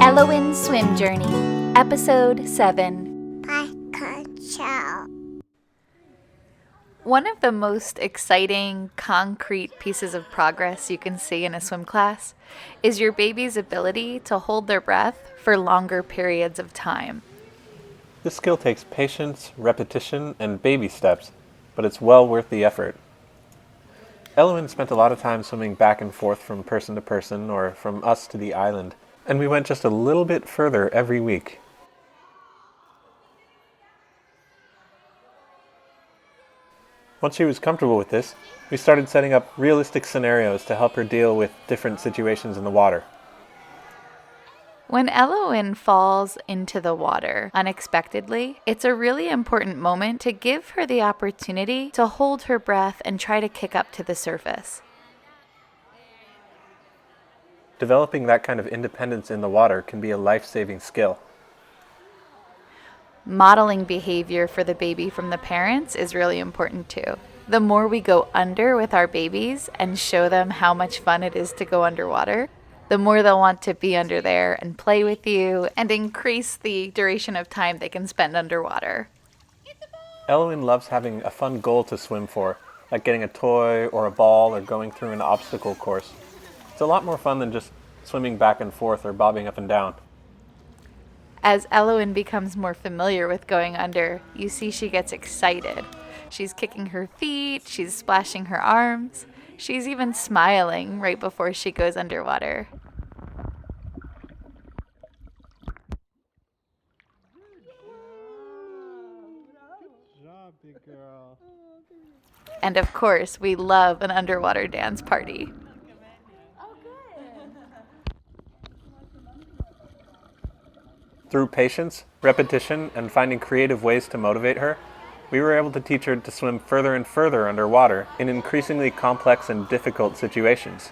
Elowyn Swim Journey, Episode 7. One of the most exciting, concrete pieces of progress you can see in a swim class is your baby's ability to hold their breath for longer periods of time. This skill takes patience, repetition, and baby steps, but it's well worth the effort. Elowyn spent a lot of time swimming back and forth from person to person or from us to the island, and we went just a little bit further every week. Once she was comfortable with this, we started setting up realistic scenarios to help her deal with different situations in the water. When Elowyn falls into the water unexpectedly, it's a really important moment to give her the opportunity to hold her breath and try to kick up to the surface. Developing that kind of independence in the water can be a life-saving skill. Modeling behavior for the baby from the parents is really important too. The more we go under with our babies and show them how much fun it is to go underwater, the more they'll want to be under there and play with you and increase the duration of time they can spend underwater. Elowyn loves having a fun goal to swim for, like getting a toy or a ball or going through an obstacle course. It's a lot more fun than just swimming back and forth or bobbing up and down. As Elowyn becomes more familiar with going under, you see she gets excited. She's kicking her feet, she's splashing her arms, she's even smiling right before she goes underwater. Good job, big girl. And of course, we love an underwater dance party. Through patience, repetition, and finding creative ways to motivate her, we were able to teach her to swim further and further underwater in increasingly complex and difficult situations.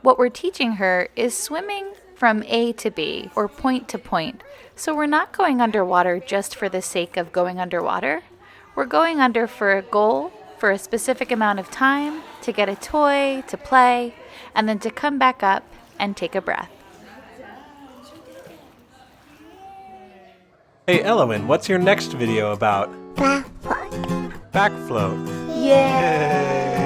What we're teaching her is swimming from A to B, or point to point. So we're not going underwater just for the sake of going underwater. We're going under for a goal, for a specific amount of time, to get a toy, to play, and then to come back up and take a breath. Hey Elowyn, what's your next video about? Backflip. Back float. Yeah. Yay!